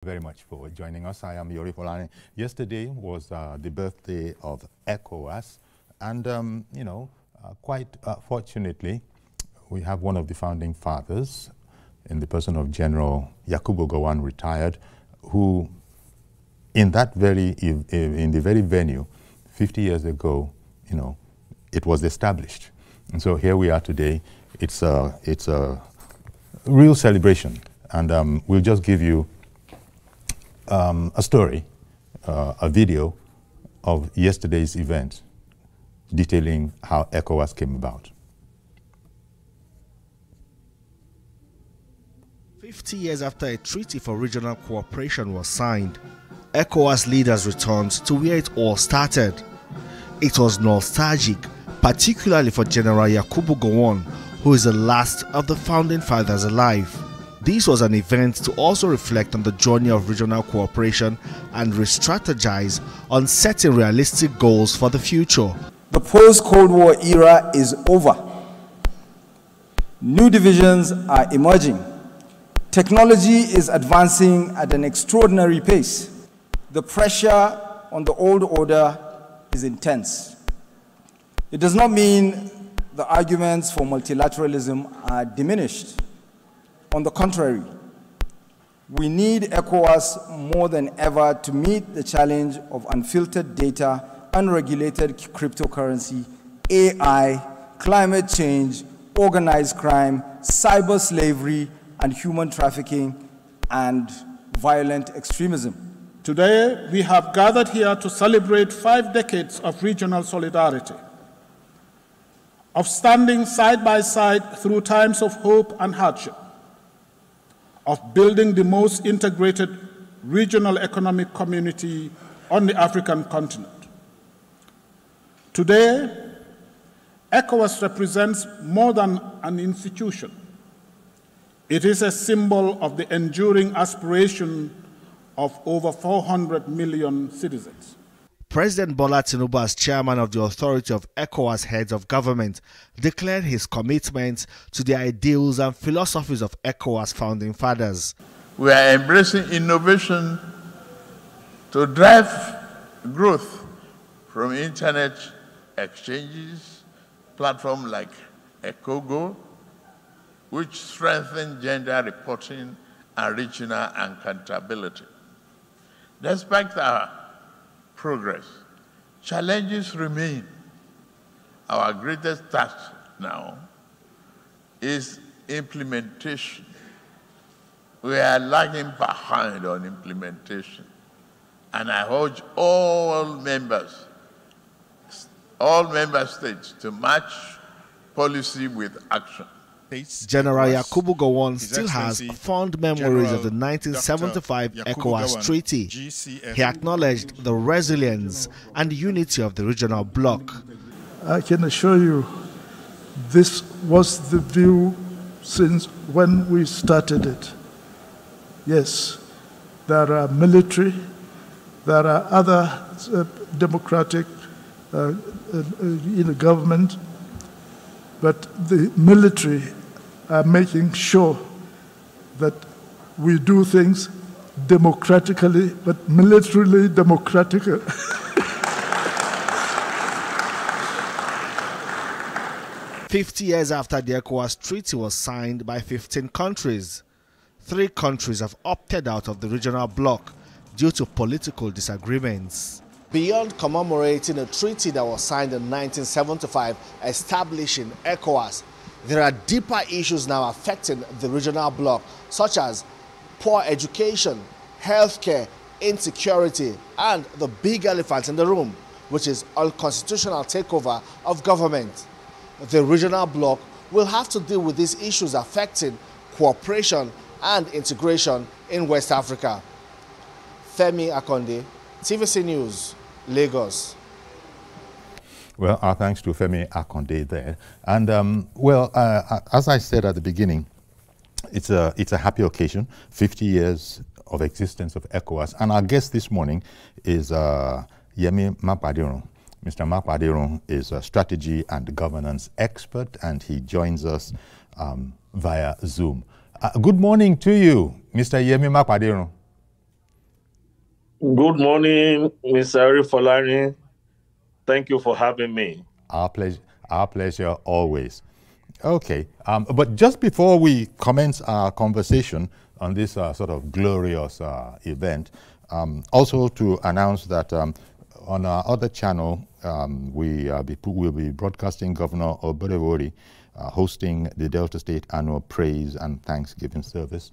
Very much for joining us. I am Yori Folani. Yesterday was the birthday of ECOWAS, and quite fortunately, we have one of the founding fathers in the person of General Yakubu Gowon, retired, who, in the very venue, 50 years ago, it was established, and so here we are today. It's a real celebration, and we'll just give you a story, a video of yesterday's event detailing how ECOWAS came about. 50 years after a treaty for regional cooperation was signed, ECOWAS leaders returned to where it all started. It was nostalgic, particularly for General Yakubu Gowon, who is the last of the founding fathers alive. This was an event to also reflect on the journey of regional cooperation and re-strategize on setting realistic goals for the future. The post-Cold War era is over. New divisions are emerging. Technology is advancing at an extraordinary pace. The pressure on the old order is intense. It does not mean the arguments for multilateralism are diminished. On the contrary, we need ECOWAS more than ever to meet the challenge of unfiltered data, unregulated cryptocurrency, AI, climate change, organized crime, cyber slavery, and human trafficking and violent extremism. Today, we have gathered here to celebrate 5 decades of regional solidarity, of standing side by side through times of hope and hardship, of building the most integrated regional economic community on the African continent. Today, ECOWAS represents more than an institution. It is a symbol of the enduring aspiration of over 400 million citizens. President Bola Tinubu, as chairman of the authority of ECOWAS heads of government, declared his commitment to the ideals and philosophies of ECOWAS founding fathers. We are embracing innovation to drive growth from internet exchanges, platforms like ECOGO, which strengthen gender reporting and regional accountability. Despite our progress, challenges remain. Our greatest task now is implementation. We are lagging behind on implementation. And I urge all member states to match policy with action. General Yakubu Gowon still has fond memories of the 1975 ECOWAS Treaty. He acknowledged the resilience and unity of the regional bloc. I can assure you this was the view since when we started it. Yes, there are military, there are other democratic government, but the military are making sure that we do things democratically, but militarily democratic. 50 years after the ECOWAS Treaty was signed by 15 countries, 3 countries have opted out of the regional bloc due to political disagreements. Beyond commemorating a treaty that was signed in 1975 establishing ECOWAS, there are deeper issues now affecting the regional bloc, such as poor education, healthcare, insecurity, and the big elephant in the room, which is unconstitutional takeover of government. The regional bloc will have to deal with these issues affecting cooperation and integration in West Africa. Femi Akonde, TVC News, Lagos. Well, our thanks to Femi Akonde there. And as I said at the beginning, it's a happy occasion, 50 years of existence of ECOWAS. And our guest this morning is Yemi Makpadirun. Mr. Makpadirun is a strategy and governance expert, and he joins us via Zoom. Good morning to you, Mr. Yemi Makpadirun. Good morning, Mr. Folani. Thank you for having me. Our pleasure always. Okay, but just before we commence our conversation on this sort of glorious event, also to announce that on our other channel, we'll be broadcasting Governor Oberewori hosting the Delta State Annual Praise and Thanksgiving Service.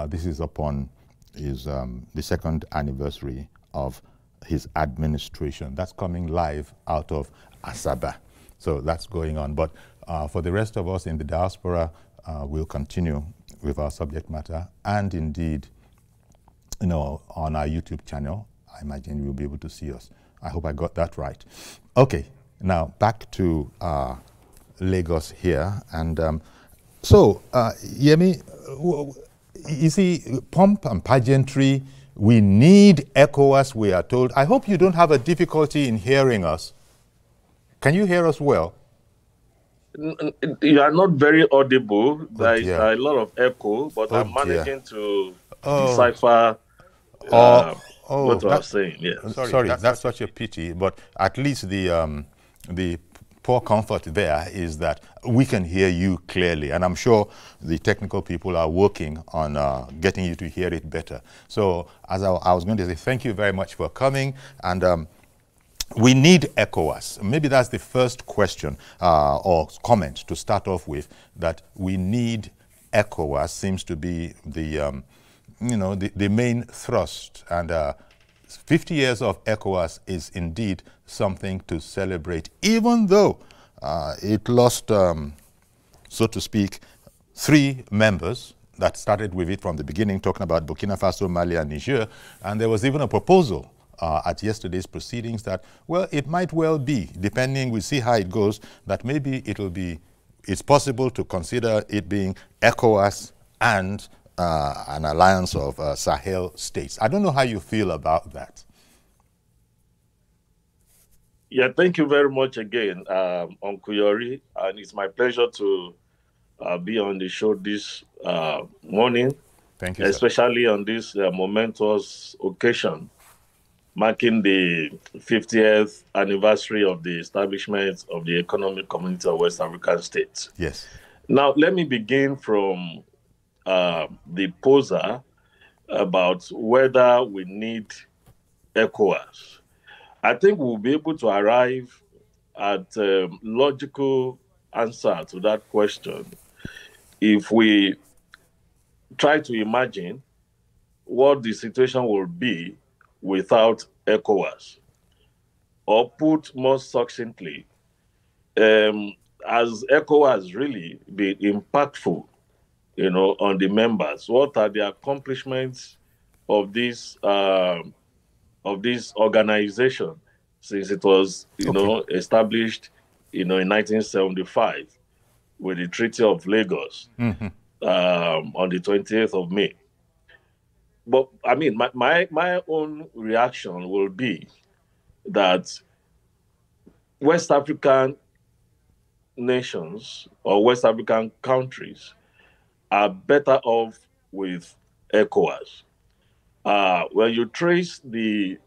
This is upon the second anniversary of his administration. That's coming live out of Asaba. So that's going on. But for the rest of us in the diaspora, we'll continue with our subject matter. And indeed, on our YouTube channel, I imagine you'll be able to see us. I hope I got that right. Okay, now back to Lagos here. And Yemi, you see, pomp and pageantry, we need ECOWAS, we are told. I hope you don't have a difficulty in hearing us. Can you hear us well? You are not very audible. There is a lot of echo, but I'm managing to decipher what I was saying. Yeah. Sorry, that's such a pity. But at least the poor comfort there is that we can hear you clearly, and I'm sure the technical people are working on getting you to hear it better. So as I was going to say, thank you very much for coming, and we need ECOWAS. Maybe that's the first question or comment to start off with, that we need ECOWAS seems to be the, the main thrust. And 50 years of ECOWAS is indeed something to celebrate, even though it lost, so to speak, 3 members that started with it from the beginning, talking about Burkina Faso, Mali, and Niger. And there was even a proposal at yesterday's proceedings that, well, it might well be, depending, we see how it goes, that maybe it's possible to consider it being ECOWAS and an alliance of Sahel states. I don't know how you feel about that. Yeah, thank you very much again, Uncle Yori. And it's my pleasure to be on the show this morning. Thank you, especially on this momentous occasion, marking the 50th anniversary of the establishment of the Economic Community of West African States. Yes. Now, let me begin from the poser about whether we need ECOWAS. I think we'll be able to arrive at a logical answer to that question if we try to imagine what the situation will be without ECOWAS. Or put more succinctly, has ECOWAS really been impactful, on the members? What are the accomplishments of this organization since it was, established, in 1975 with the Treaty of Lagos on the 28th of May? But I mean, my own reaction will be that West African nations or West African countries are better off with ECOWAS. When you trace the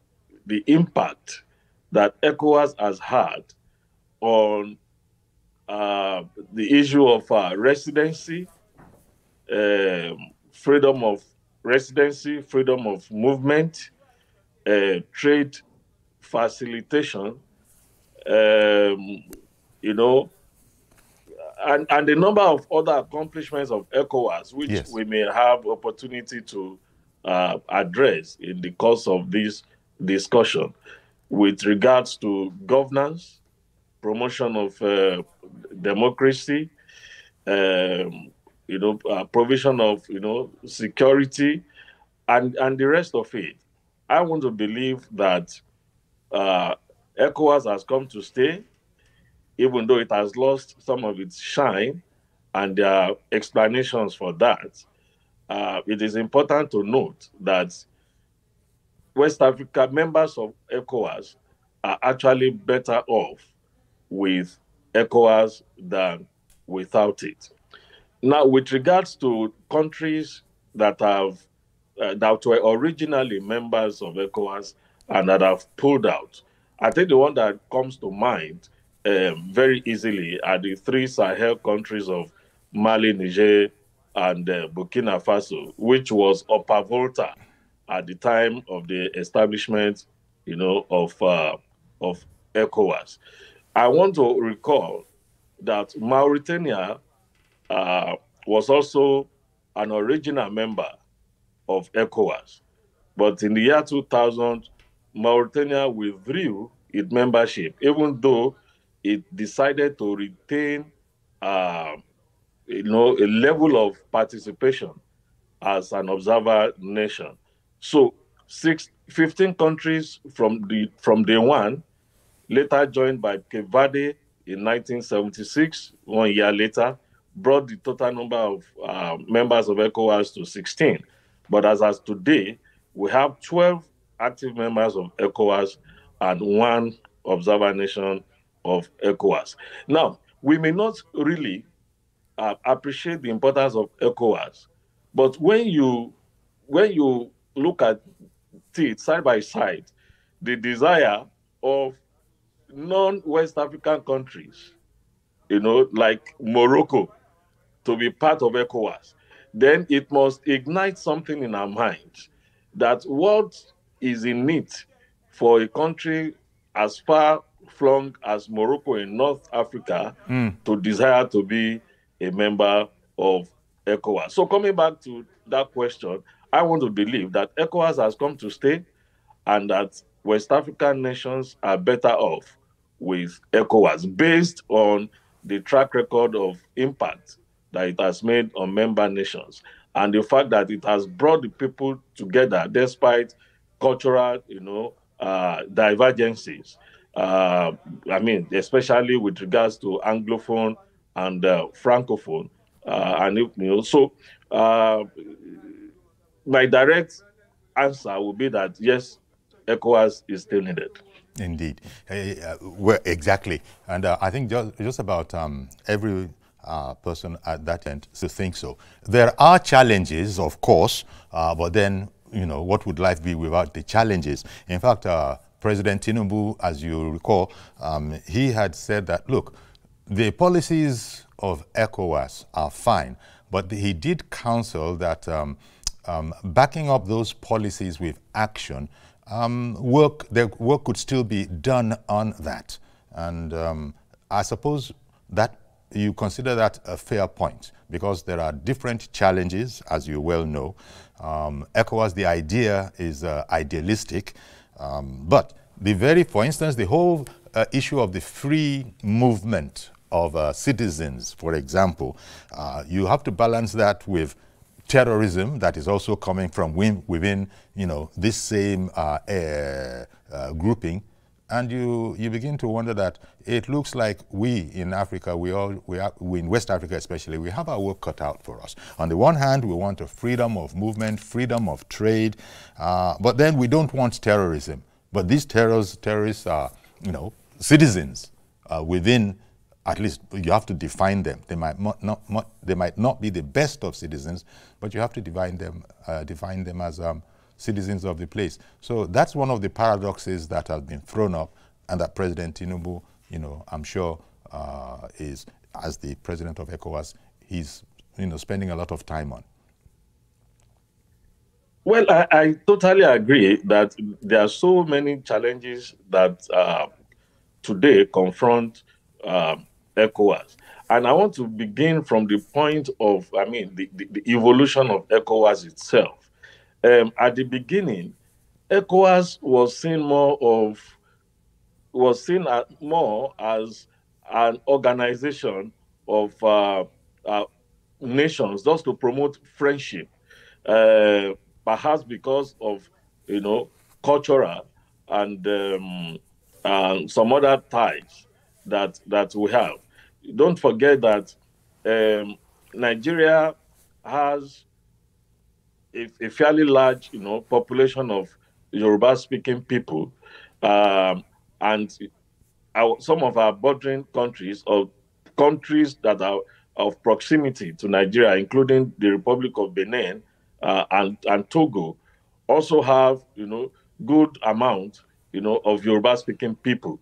impact that ECOWAS has had on the issue of residency, freedom of residency, freedom of movement, trade facilitation, and the number of other accomplishments of ECOWAS, which we may have opportunity to address in the course of this discussion, with regards to governance, promotion of democracy, provision of security, and the rest of it. I want to believe that ECOWAS has come to stay, even though it has lost some of its shine, and there are explanations for that. It is important to note that West Africa members of ECOWAS are actually better off with ECOWAS than without it. Now, with regards to countries that have that were originally members of ECOWAS and that have pulled out. I think the one that comes to mind very easily are the three Sahel countries of Mali, Niger, and Burkina Faso, which was upper volta at the time of the establishment, of ECOWAS. I want to recall that Mauritania was also an original member of ECOWAS. But in the year 2000, Mauritania withdrew its membership, even though it decided to retain, a level of participation as an observer nation. So 15 countries from day one, later joined by Cape Verde in 1976, 1 year later, brought the total number of members of ECOWAS to 16. But as today, we have 12 active members of ECOWAS and 1 observer nation of ECOWAS. Now, we may not really appreciate the importance of ECOWAS, but when you look at it side by side, the desire of non-West African countries, like Morocco, to be part of ECOWAS, then it must ignite something in our minds that what is in it for a country as far flung as Morocco in North Africa to desire to be a member of ECOWAS. So coming back to that question, I want to believe that ECOWAS has come to stay and that West African nations are better off with ECOWAS based on the track record of impact that it has made on member nations and the fact that it has brought the people together despite cultural, divergences. Especially with regards to Anglophone and Francophone. My direct answer would be that yes, ECOWAS is still needed. Indeed. Well, exactly. And I think just about every person at that end to think so. There are challenges, of course, but then, what would life be without the challenges? In fact, President Tinubu, as you recall, he had said that, look, the policies of ECOWAS are fine, but he did counsel that backing up those policies with action, work could still be done on that. And I suppose that you consider that a fair point because there are different challenges, as you well know. ECOWAS, the idea is idealistic, but for instance, the whole issue of the free movement of citizens, for example, you have to balance that with terrorism that is also coming from within, this same grouping. And you begin to wonder that it looks like we in Africa, we in West Africa especially, we have our work cut out for us. On the one hand, we want a freedom of movement, freedom of trade, but then we don't want terrorism. But these terrorists are, citizens within. At least you have to define them. They might not be the best of citizens, but you have to define them as citizens of the place. So that's one of the paradoxes that has been thrown up, and that President Tinubu, I'm sure, is, as the president of ECOWAS, he's spending a lot of time on. Well, I totally agree that there are so many challenges that today confront ECOWAS. And I want to begin from the point of, the evolution of ECOWAS itself. At the beginning, ECOWAS was seen more as an organization of nations just to promote friendship, perhaps because of cultural and some other ties that we have. Don't forget that Nigeria has a fairly large, population of Yoruba-speaking people, and some of our bordering countries, or countries that are of proximity to Nigeria, including the Republic of Benin, and Togo also have, good amount, of Yoruba-speaking people,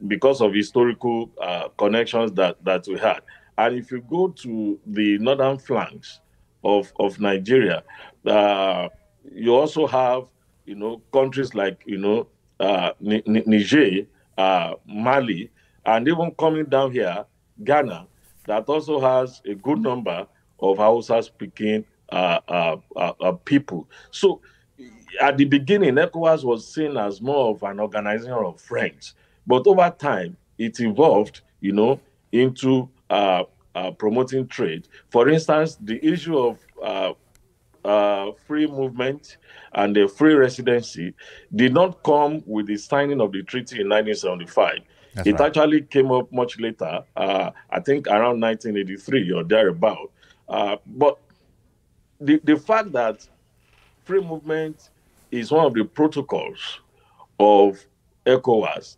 because of historical connections that we had. And if you go to the northern flanks of Nigeria, you also have, countries like, Niger, Mali, and even coming down here, Ghana, that also has a good number of Hausa-speaking people. So at the beginning, ECOWAS was seen as more of an organization of friends, but over time, it evolved, into promoting trade. For instance, the issue of free movement and the free residency did not come with the signing of the treaty in 1975. That's it right. actually came up much later, I think around 1983 or thereabout. But the fact that free movement is one of the protocols of ECOWAS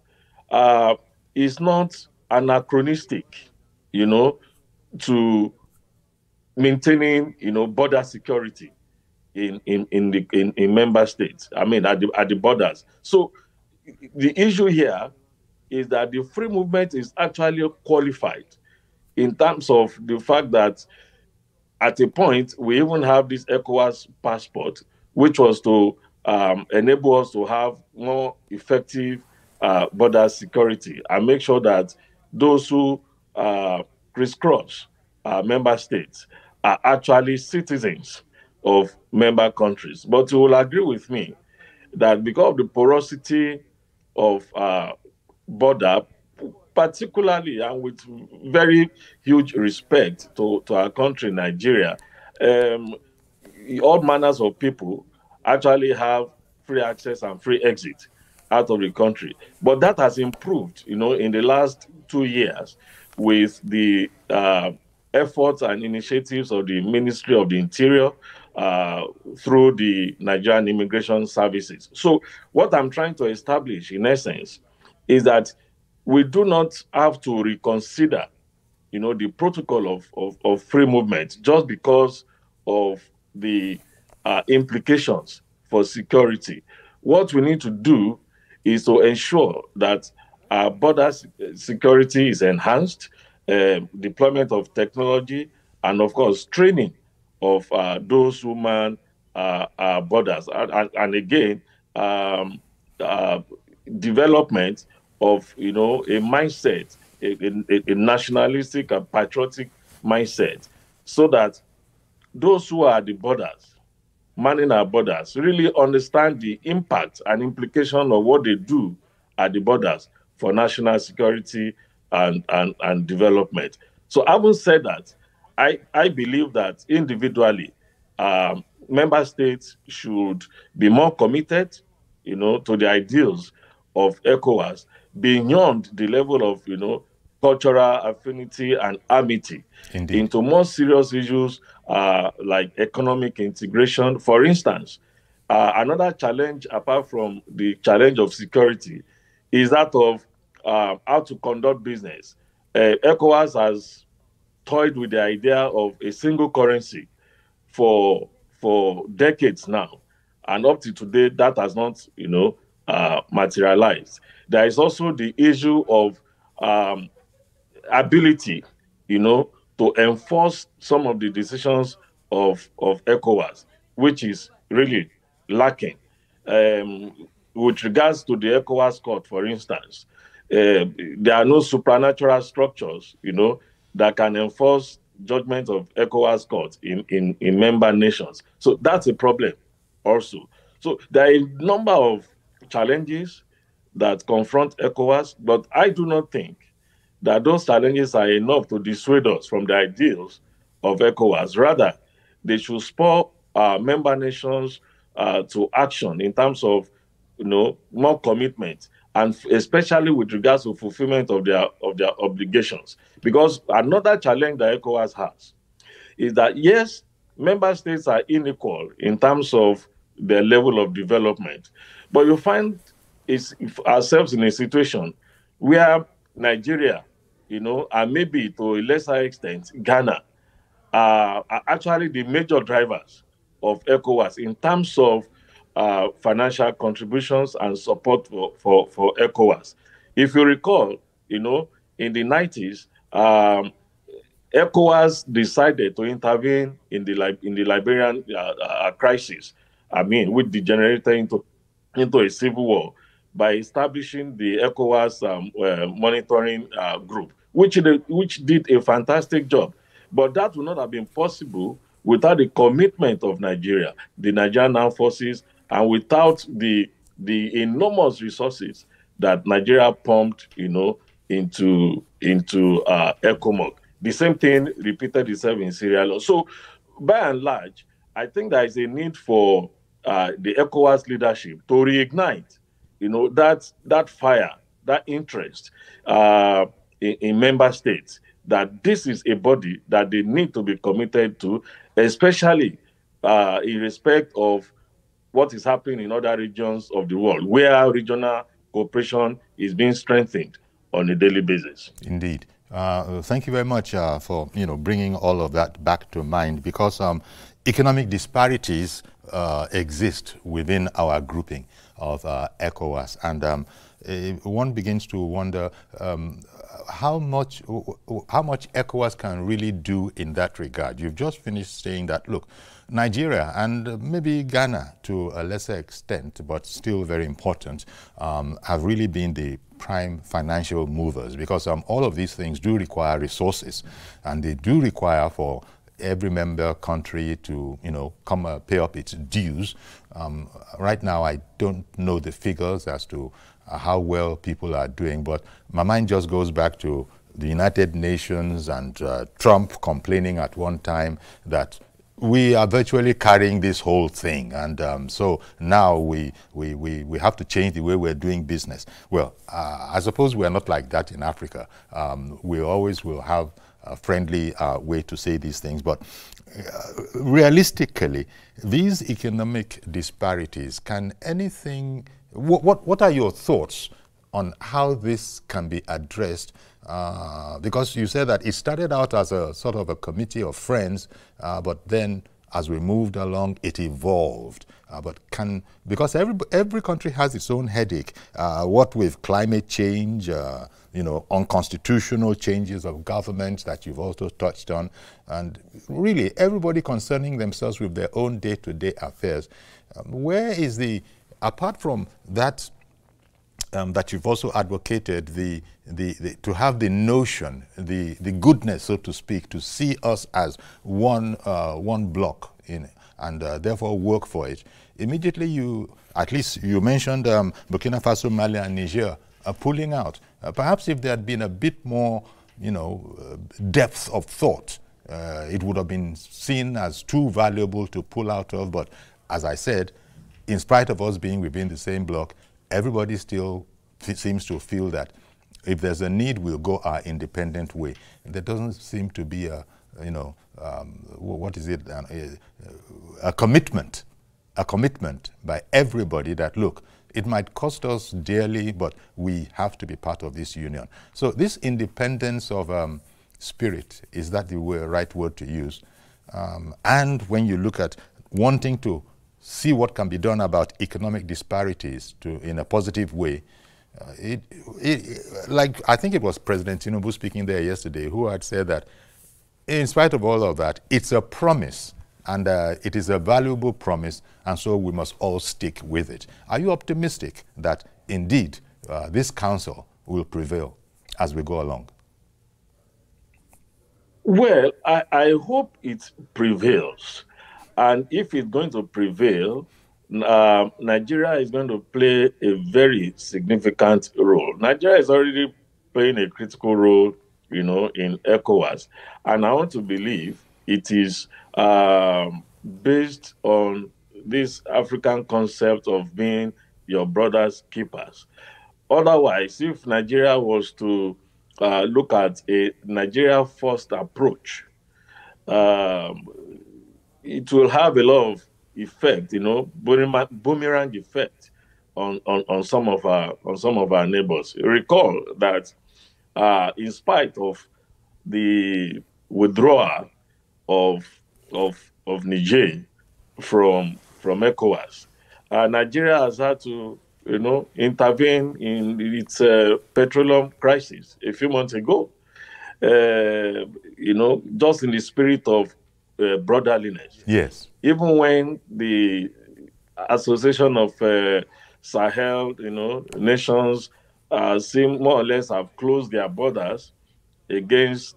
is not anachronistic, to maintaining, border security in member states. I mean, at the borders. So the issue here is that the free movement is actually qualified in terms of the fact that at a point we even have this ECOWAS passport, which was to enable us to have more effective border security and make sure that those who crisscross member states are actually citizens of member countries. But you will agree with me that because of the porosity of border, particularly and with very huge respect to our country, Nigeria, all manners of people actually have free access and free exit out of the country. But that has improved, in the last 2 years with the efforts and initiatives of the Ministry of the Interior through the Nigerian Immigration Services. So what I'm trying to establish, in essence, is that we do not have to reconsider, the protocol of free movement just because of the implications for security. What we need to do is to ensure that our border security is enhanced, deployment of technology, and of course, training of those who man borders. And again, development of, a mindset, a nationalistic and patriotic mindset, so that those who are at the borders, manning our borders, really understand the impact and implication of what they do at the borders for national security and development. So having said that, I believe that individually, member states should be more committed, to the ideals of ECOWAS beyond the level of, cultural affinity and amity. Indeed. Into more serious issues like economic integration. For instance, another challenge apart from the challenge of security is that of how to conduct business. ECOWAS has toyed with the idea of a single currency for decades now, and up to today that has not, materialized. There is also the issue of ability, to enforce some of the decisions of ECOWAS, which is really lacking. With regards to the ECOWAS court, for instance, there are no supernatural structures, that can enforce judgment of ECOWAS court in member nations. So that's a problem also. So there are a number of challenges that confront ECOWAS, but I do not think that those challenges are enough to dissuade us from the ideals of ECOWAS. Rather, they should spur member nations to action in terms of, more commitment, and especially with regards to fulfillment of their obligations. Because another challenge that ECOWAS has is that, yes, member states are unequal in terms of their level of development, but you find ourselves in a situation where Nigeria, and maybe to a lesser extent, Ghana, are actually the major drivers of ECOWAS in terms of financial contributions and support for ECOWAS. If you recall, in the 90s, ECOWAS decided to intervene in the Liberian crisis. I mean, which degenerated into a civil war by establishing the ECOWAS monitoring group, which did a fantastic job. But that would not have been possible without the commitment of Nigeria, the Nigerian armed forces, and without the enormous resources that Nigeria pumped, into ECOMOG. The same thing repeated itself in Sierra Leone. So, by and large, I think there is a need for the ECOWAS leadership to reignite, that fire, that interest in member states, that this is a body that they need to be committed to, especially in respect of what is happening in other regions of the world, where regional cooperation is being strengthened on a daily basis. Indeed. Thank you very much for bringing all of that back to mind, because economic disparities exist within our grouping of ECOWAS, and one begins to wonder how much ECOWAS can really do in that regard. You've just finished saying that, look, Nigeria and maybe Ghana to a lesser extent, but still very important, have really been the prime financial movers, because all of these things do require resources, and they do require for every member country to, come pay up its dues. Right now, I don't know the figures as to how well people are doing, but my mind just goes back to the United Nations and Trump complaining at one time that we are virtually carrying this whole thing, and so now we have to change the way we're doing business. Well, I suppose we're not like that in Africa. We always will have a friendly way to say these things, but realistically, these economic disparities, can anything, what are your thoughts on how this can be addressed? Because you said that it started out as a sort of a committee of friends, but then as we moved along, it evolved. Because every country has its own headache, what with climate change, unconstitutional changes of government that you've also touched on, and really everybody concerning themselves with their own day-to-day affairs. Where is apart from that, that you've also advocated to have the notion, the goodness, so to speak, to see us as one block and therefore work for it. Immediately, at least you mentioned Burkina Faso, Mali, and Niger pulling out. Perhaps if there had been a bit more, depth of thought, it would have been seen as too valuable to pull out of. But as I said, in spite of us being within the same block, everybody still seems to feel that if there's a need, we'll go our independent way. There doesn't seem to be a commitment by everybody that, look, it might cost us dearly, but we have to be part of this union. So this independence of spirit, is that the right word to use? And when you look at wanting to see what can be done about economic disparities in a positive way, like I think it was President Tinubu speaking there yesterday, who had said that in spite of all of that, it's a promise, and it is a valuable promise, and so we must all stick with it. Are you optimistic that indeed this council will prevail as we go along? Well, I hope it prevails. And if it's going to prevail, Nigeria is going to play a very significant role. Nigeria is already playing a critical role, in ECOWAS. And I want to believe it is based on this African concept of being your brother's keepers. Otherwise, if Nigeria was to look at a Nigeria-first approach, it will have a lot of effect, boomerang effect on some of our neighbors. Recall that in spite of the withdrawal of Niger from ECOWAS. Nigeria has had to, intervene in its petroleum crisis a few months ago. Just in the spirit of brotherliness. Yes. Even when the Association of Sahel, nations seem more or less have closed their borders against,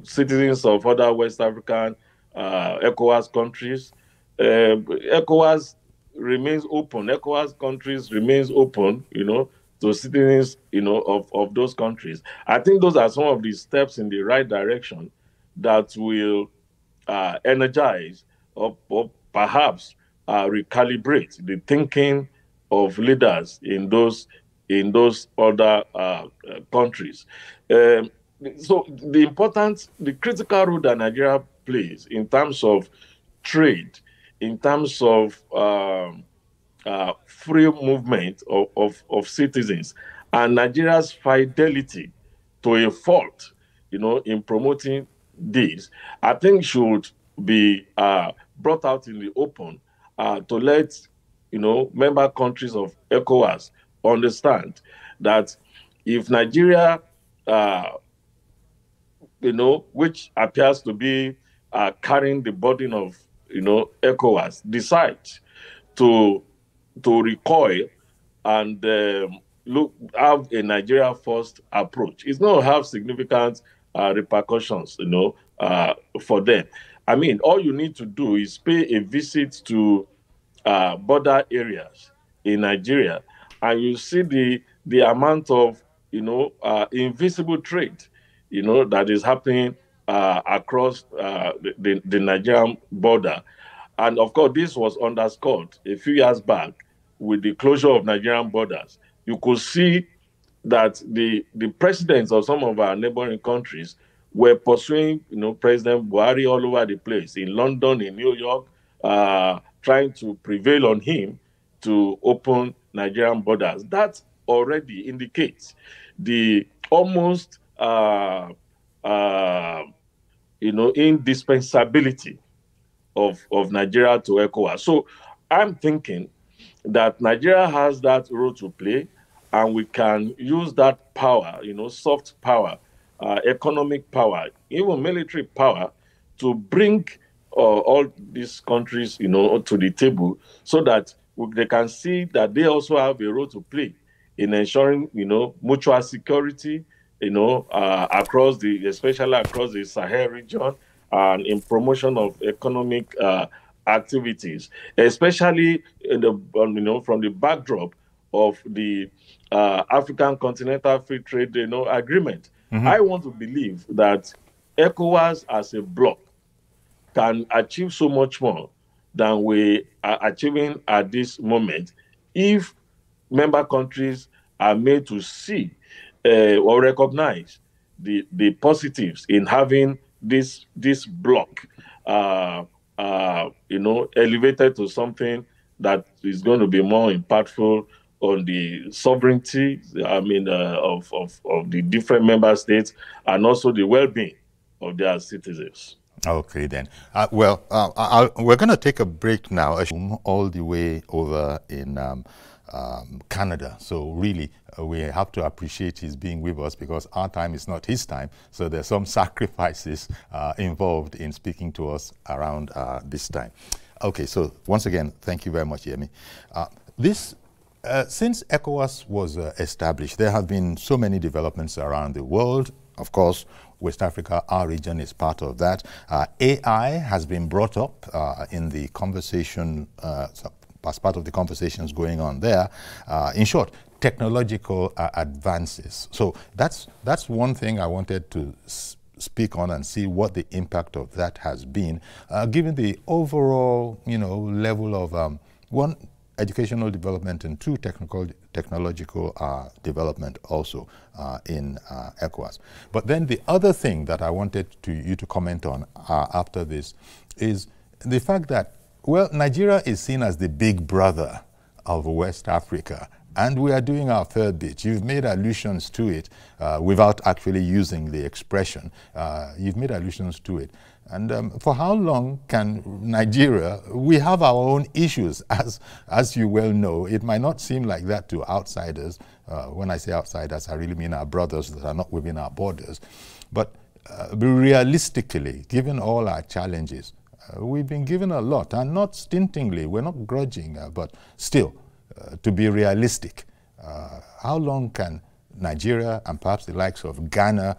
citizens of other West African ECOWAS countries. ECOWAS remains open. ECOWAS countries remains open, to citizens, of those countries. I think those are some of the steps in the right direction that will energize or perhaps recalibrate the thinking of leaders in those other countries. So the critical role that Nigeria plays in terms of trade, in terms of free movement of citizens, and Nigeria's fidelity to a fault, in promoting this, I think should be brought out in the open to let, member countries of ECOWAS understand that if Nigeria, which appears to be carrying the burden of, ECOWAS, decides to recoil and have a Nigeria first approach, it's going to have significant repercussions, for them. I mean, all you need to do is pay a visit to border areas in Nigeria, and you see the amount of, invisible trade, that is happening across the Nigerian border. And of course, this was underscored a few years back with the closure of Nigerian borders. You could see that the presidents of some of our neighboring countries were pursuing, President Buhari all over the place, in London, in New York, trying to prevail on him to open Nigerian borders. That already indicates the almost, indispensability of Nigeria to ECOWAS. So I'm thinking that Nigeria has that role to play, and we can use that power, soft power, economic power, even military power, to bring all these countries, to the table, so that they can see that they also have a role to play in ensuring, mutual security, especially across the Sahel region, and in promotion of economic activities, especially from the backdrop of the African Continental Free Trade Agreement. Mm-hmm. I want to believe that ECOWAS as a bloc can achieve so much more than we are achieving at this moment if member countries are made to see or recognize the positives in having this bloc elevated to something that is going to be more impactful on the sovereignty, of the different member states, and also the well-being of their citizens. Okay, then. We're going to take a break now, all the way over in Canada. So really, we have to appreciate his being with us, because our time is not his time. So there's some sacrifices involved in speaking to us around this time. Okay, so once again, thank you very much, Yemi. Since ECOWAS was established, there have been so many developments around the world. Of course, West Africa, our region, is part of that. AI has been brought up in the conversation, as part of the conversations going on there. In short, technological advances. So that's one thing I wanted to speak on and see what the impact of that has been, given the overall, level of one, educational development, and two, technological development also in ECOWAS. But then the other thing that I wanted you to comment on after this is the fact that, well, Nigeria is seen as the big brother of West Africa, and we are doing our third bit. You've made allusions to it without actually using the expression. You've made allusions to it. And for how long can Nigeria, we have our own issues, as you well know. It might not seem like that to outsiders. When I say outsiders, I really mean our brothers that are not within our borders. But realistically, given all our challenges, we've been given a lot, and not stintingly. We're not grudging, but still, to be realistic, how long can Nigeria and perhaps the likes of Ghana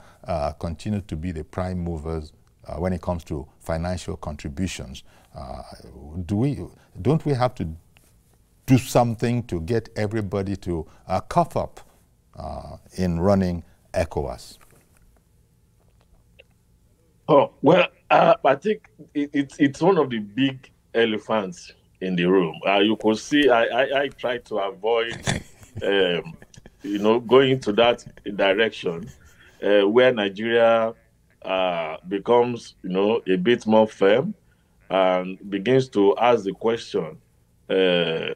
continue to be the prime movers when it comes to financial contributions? Don't we have to do something to get everybody to cough up in running ECOWAS? Oh, well, I think it's one of the big elephants in the room. You could see I try to avoid, going into that direction where Nigeria becomes, a bit more firm and begins to ask the question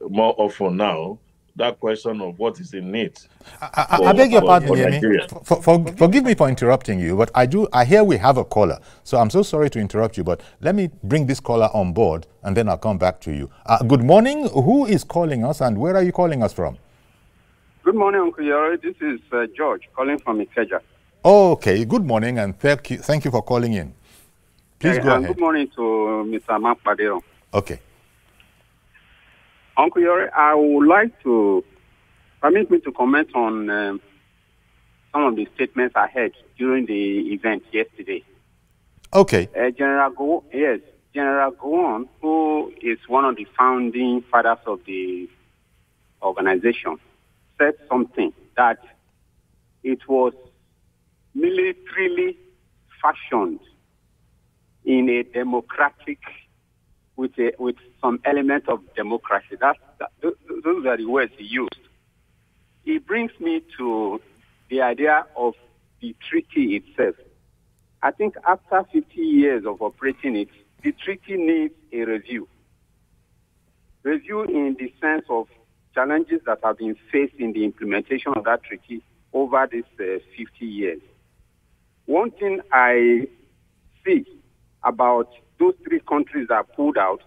more often now, that question of what is in it. I beg your pardon, Yemi. Forgive me for interrupting you, but I hear we have a caller. So I'm so sorry to interrupt you, but let me bring this caller on board, and then I'll come back to you. Good morning. Who is calling us, and where are you calling us from? Good morning, Uncle Yori. This is George calling from Ikeja. Okay. Good morning, and thank you for calling in. Please go ahead. Good morning to Mr. Makpadero. Okay. Uncle Yori, I would like to permit me to comment on some of the statements I heard during the event yesterday. Okay. General Gowon, who is one of the founding fathers of the organization, said something that it was militarily fashioned in a democratic, with some element of democracy. Those are the words he used. It brings me to the idea of the treaty itself. I think after 50 years of operating it, the treaty needs a review. Review in the sense of challenges that have been faced in the implementation of that treaty over these 50 years. One thing I see about those three countries that pulled out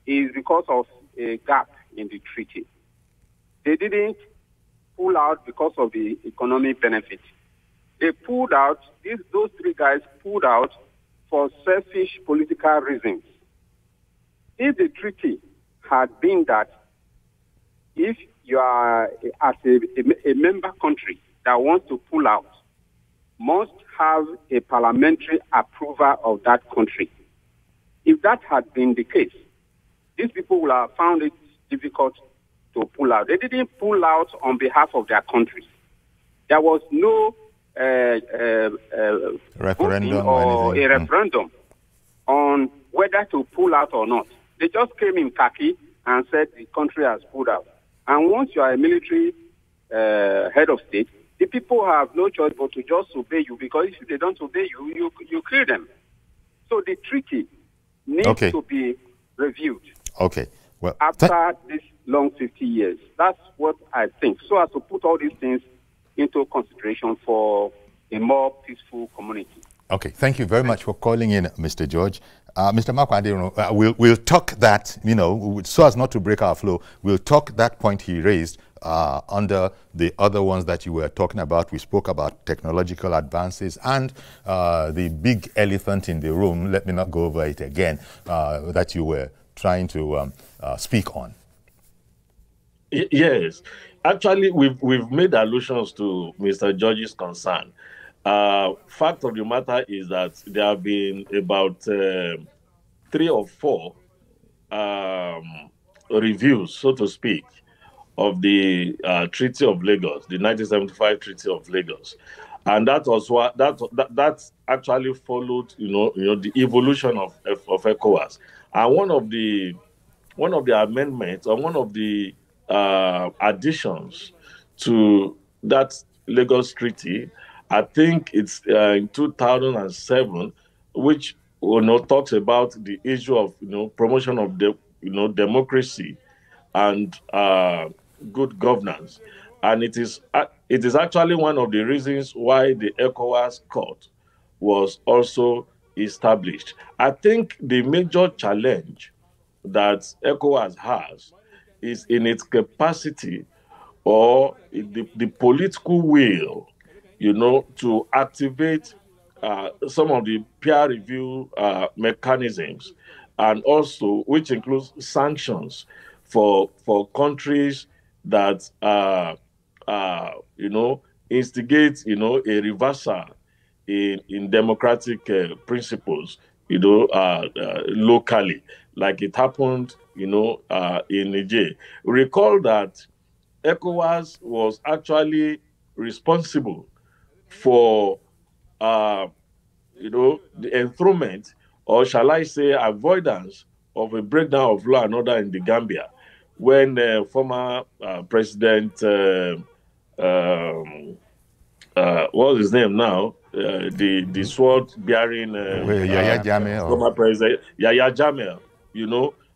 is because of a gap in the treaty. They didn't pull out because of the economic benefit. They pulled out, those three guys pulled out for selfish political reasons. If the treaty had been that if you are as a member country that wants to pull out, must have a parliamentary approval of that country. If that had been the case, these people would have found it difficult to pull out. They didn't pull out on behalf of their countries. There was no referendum or a referendum on whether to pull out or not. They just came in khaki and said the country has pulled out. And once you are a military head of state, the people have no choice but to just obey you, because if they don't obey you, you kill them. So the treaty needs to be reviewed. Okay. Well, after this long 50 years, that's what I think. So as to put all these things into consideration for a more peaceful community. Okay, thank you very much for calling in, Mr. George. Mr. Makwadero, we'll talk that, so as not to break our flow, we'll talk that point he raised under the other ones that you were talking about. We spoke about technological advances and the big elephant in the room, let me not go over it again, that you were trying to speak on. Yes. Actually, we've made allusions to Mr. George's concern. Fact of the matter is that there have been about 3 or 4 reviews, so to speak, of the Treaty of Lagos, the 1975 Treaty of Lagos, and that was what that actually followed, the evolution of ECOWAS. And one of the amendments, or one of the additions to that Lagos Treaty, I think it's in 2007, which talks about the issue of promotion of democracy and good governance, and it is actually one of the reasons why the ECOWAS court was also established. I think the major challenge that ECOWAS has is in its capacity or the political will, to activate some of the peer review mechanisms, and also which includes sanctions for countries that instigate a reversal in democratic principles, locally, like it happened, in Niger. Recall that ECOWAS was actually responsible for, the enthronement, or shall I say, avoidance of a breakdown of law and order in the Gambia, when former President, what's his name now? The sword bearing Yahya Jammeh, former president Yahya Jammeh,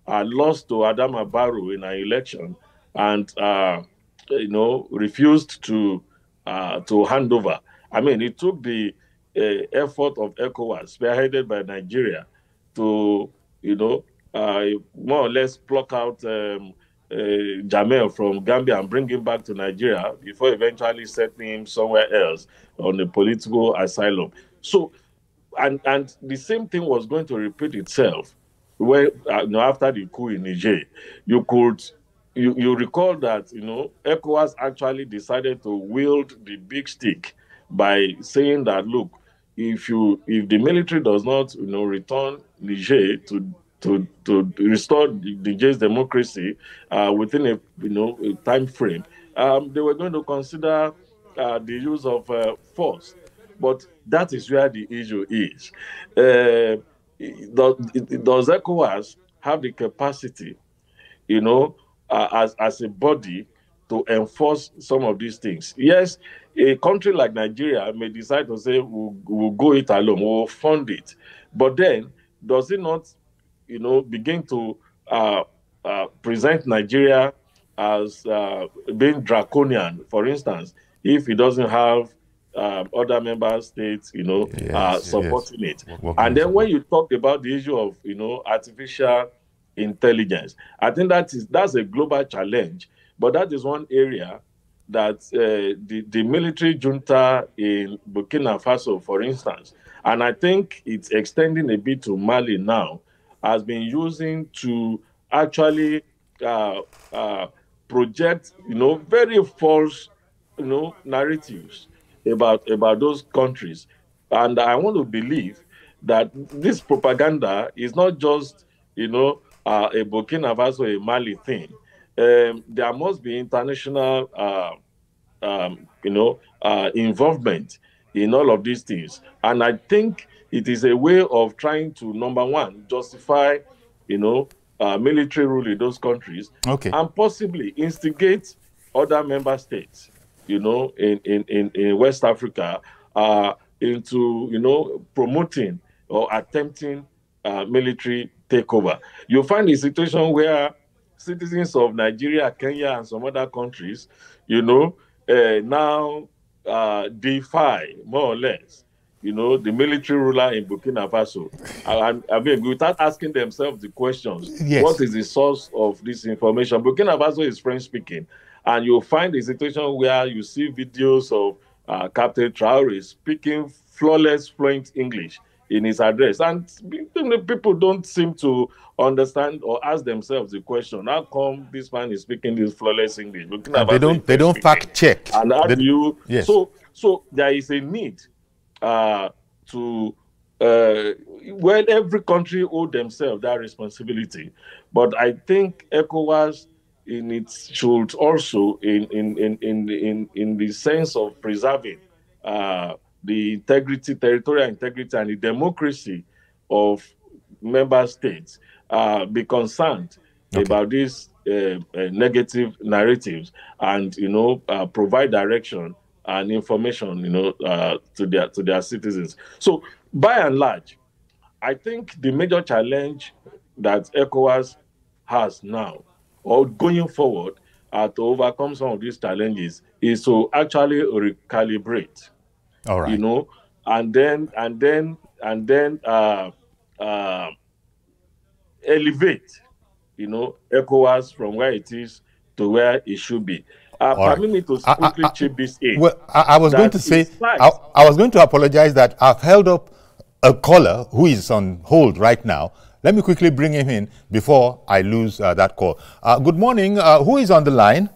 lost to Adama Barrow in an election, and refused to hand over. I mean, it took the effort of ECOWAS, spearheaded by Nigeria, to more or less pluck out Jamel from Gambia and bring him back to Nigeria before eventually settling him somewhere else on a political asylum. So, and the same thing was going to repeat itself when after the coup in Niger. You recall that ECOWAS actually decided to wield the big stick by saying that, look, if the military does not return Niger to restore Niger's democracy within a time frame, they were going to consider the use of force. But that is where the issue is. Does ECOWAS have the capacity, as a body, to enforce some of these things? Yes, a country like Nigeria may decide to say, we'll go it alone, we'll fund it. But then, does it not, begin to present Nigeria as being draconian, for instance, if it doesn't have other member states, supporting it? And then when you talk about the issue of, artificial intelligence, I think that's a global challenge, but that is one area that the military junta in Burkina Faso, for instance, and I think it's extending a bit to Mali now, has been using to actually project, very false, narratives about those countries. And I want to believe that this propaganda is not just, a Burkina Faso, a Mali thing. There must be international, involvement in all of these things. And I think it is a way of trying to, number one, justify, military rule in those countries, and possibly instigate other member states, in West Africa, into, promoting or attempting military takeover. You'll find a situation where citizens of Nigeria, Kenya, and some other countries, now defy, more or less, the military ruler in Burkina Faso. I mean, without asking themselves the questions, what is the source of this information? Burkina Faso is French-speaking, and you'll find a situation where you see videos of Captain Traore speaking flawless, fluent English in his address. And people don't seem to understand or ask themselves the question, how come this man is speaking this flawless English? They don't fact check. And how do you... Yes. So there is a need to... well, every country owes themselves that responsibility. But I think ECOWAS should also, in the sense of preserving the integrity, territorial integrity, and the democracy of member states, be concerned about these negative narratives, and provide direction and information, to their citizens. So, by and large, I think the major challenge that ECOWAS has now, or going forward, to overcome some of these challenges, is to actually recalibrate. All right. And then then elevate, ECOWAS from where it is to where it should be. Permit me to quickly chip this in. Well, I was going to say, I was going to apologize that I've held up a caller who is on hold right now. Let me quickly bring him in before I lose that call. Good morning. Who is on the line?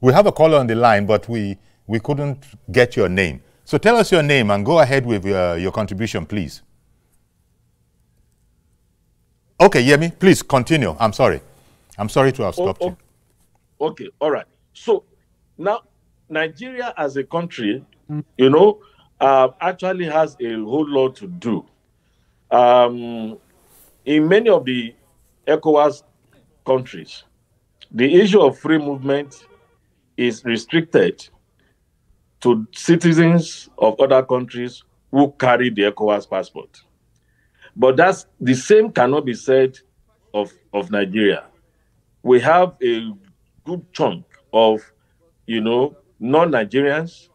We have a caller on the line, but we couldn't get your name. So tell us your name and go ahead with your contribution, please. Okay, Yemi, please continue. I'm sorry. I'm sorry to have stopped you. Okay, all right. So now Nigeria as a country, actually has a whole lot to do. In many of the ECOWAS countries, the issue of free movement is restricted to citizens of other countries who carry the ECOWAS passport. But that's the same cannot be said of Nigeria. We have a good chunk of, non-Nigerians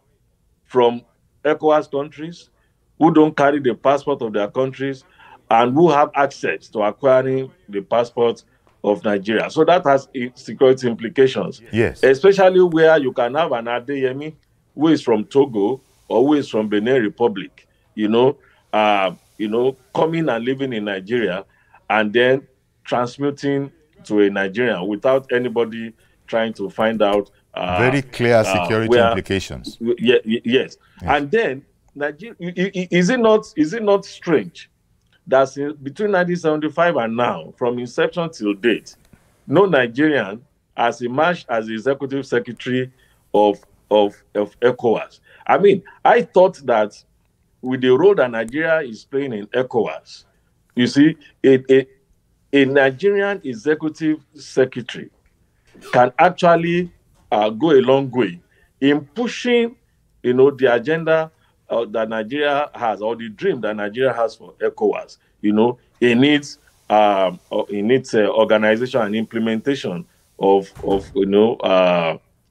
from ECOWAS countries who don't carry the passport of their countries and who have access to acquiring the passport of Nigeria. So that has security implications. Yes. Especially where you can have an Adeyemi who is from Togo or who is from Benin Republic, coming and living in Nigeria and then transmuting to a Nigerian without anybody trying to find out. Very clear security implications. Yes. And then Nigeria, is it not strange that between 1975 and now, from inception till date, no Nigerian has emerged as the executive secretary of ECOWAS? I mean, I thought that with the role that Nigeria is playing in ECOWAS, you see, a Nigerian executive secretary can actually go a long way in pushing, the agenda that Nigeria has, or the dream that Nigeria has for ECOWAS. It needs organization and implementation of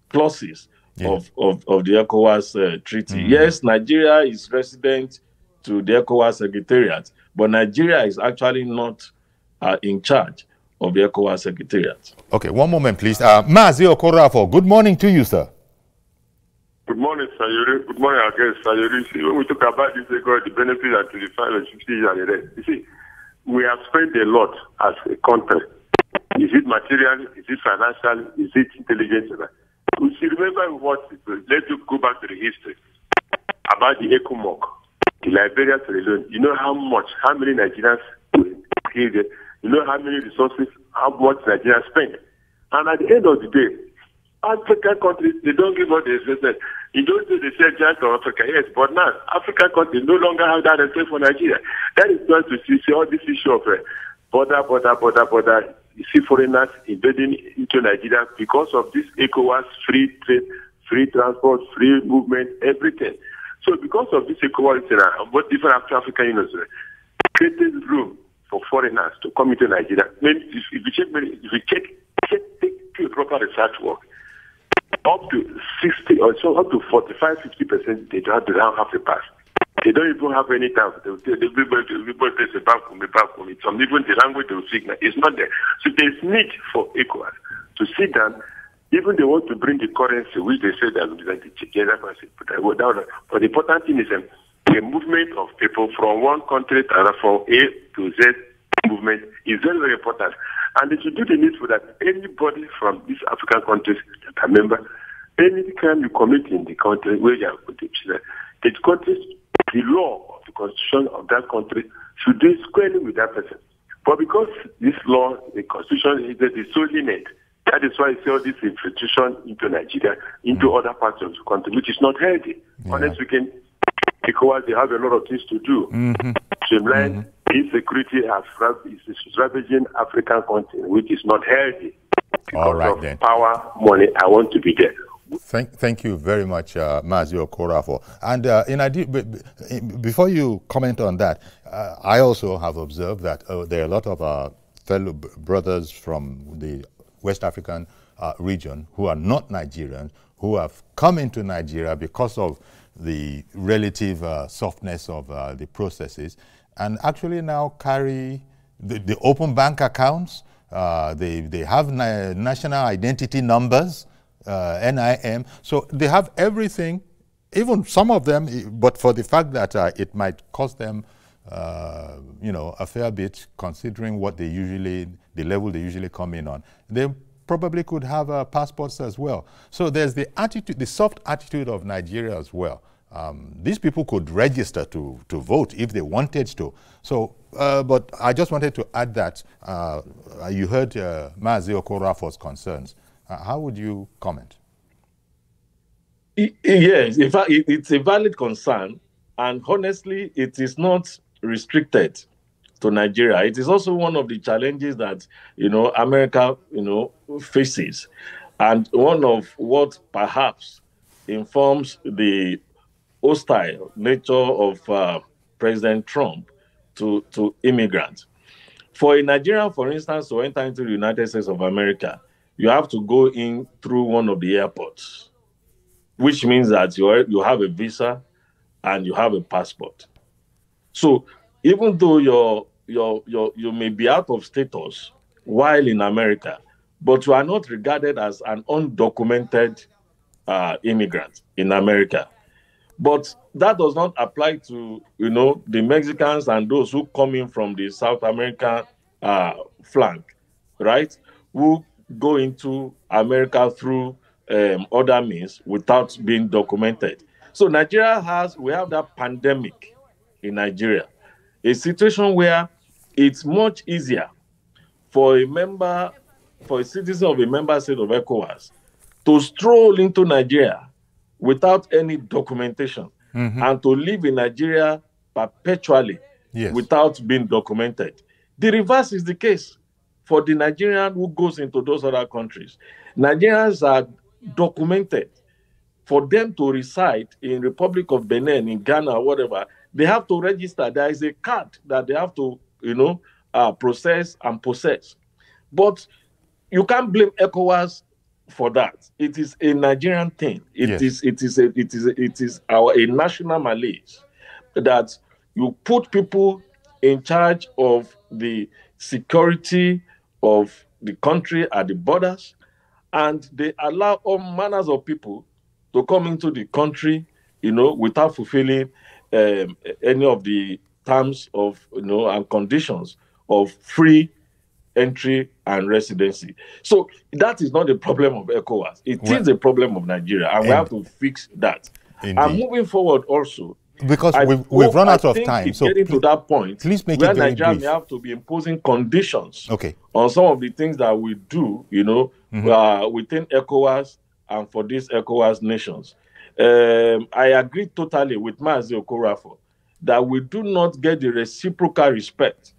clauses of the ECOWAS treaty. Yes, Nigeria is resident to the ECOWAS Secretariat, but Nigeria is actually not in charge of the ECOWAS Secretariat. Okay, one moment, please. Mazi Okorafo, good morning to you, sir. Good morning, Sayuri. Good morning, I guess, Sayuri. See, when we talk about this, the benefit and 25 and 60 years and the rest, you see, we have spent a lot as a country. Is it material? Is it financial? Is it intelligence? We should remember what, let's go back to the history about the ECOMOG, the Liberians alone. You know how many Nigerians killed, you know how many resources, how much Nigerians spent. And at the end of the day, African countries, they don't give us the respect. You don't do the same giant of Africa, yes, but now African countries no longer have that respect for Nigeria. That is not to see all this issue of border. You see foreigners invading into Nigeria because of this ECOWAS free trade, free transport, free movement, everything. So because of this ECOWAS, what different African unions created room for foreigners to come into Nigeria. If you take a proper research work, up to 60 or so, up to 45-50%, they don't have a pass. They don't even have any time. Everybody plays a back home. Some even the language they will speak is not there. So there's need for ECOWAS to sit down. Even they want to bring the currency, which they say that is like the together. But the important thing is the movement of people from one country to another, from A to Z movement is very, very important. And they should do the needful that anybody from these African countries that are members, any crime you commit in the country where you are the countries, the law of the constitution of that country should do squarely with that person. But because this law, the constitution is so lenient, that is why you see all this infiltration into Nigeria, into other parts of the country, which is not healthy. Honestly speaking, because they have a lot of things to do. Streamline insecurity is ravaging African continent, which is not healthy. Because all right, of then. Power, money, I want to be there. Thank you very much, Mazi Okorafo. And before you comment on that, I also have observed that there are a lot of our fellow brothers from the West African region who are not Nigerians, who have come into Nigeria because of the relative softness of the processes, and actually now carry the open bank accounts. They have national identity numbers, NIM. So they have everything, even some of them, but for the fact that it might cost them a fair bit, considering what they the level they usually come in on. They probably could have passports as well. So there's the attitude, the soft attitude of Nigeria as well. These people could register to vote if they wanted to. So, but I just wanted to add that you heard Mazi Okorafor's concerns. How would you comment? Yes, in fact, it's a valid concern, and honestly, it is not restricted to Nigeria. It is also one of the challenges that America faces, and one of what perhaps informs the hostile nature of President Trump to immigrants. For a Nigerian, for instance, to enter into the United States of America, you have to go in through one of the airports, which means that you have a visa and you have a passport. So even though you may be out of status while in America, but you are not regarded as an undocumented immigrant in America. But that does not apply to the Mexicans and those who come in from the South American flank, right? Who go into America through other means without being documented. So we have that pandemic in Nigeria, a situation where it's much easier for a citizen of a member state of ECOWAS to stroll into Nigeria without any documentation and to live in Nigeria perpetually without being documented. The reverse is the case for the Nigerian who goes into those other countries. Nigerians are documented. For them to reside in Republic of Benin, in Ghana, or whatever, they have to register. There is a card that they have to, process and possess. But you can't blame ECOWAS for that. It is a Nigerian thing. It is a national malaise that you put people in charge of the security of the country at the borders, and they allow all manners of people to come into the country, without fulfilling any of the terms of, and conditions of free entry and residency. So that is not the problem of ECOWAS. It is a problem of Nigeria, and we have to fix that. Indeed. And moving forward also, because we've run out of time. So getting to that point, please make where it very Nigeria brief. may have to be imposing conditions on some of the things that we do, within ECOWAS and for these ECOWAS nations. I agree totally with Mazi Okorafor that we do not get the reciprocal respect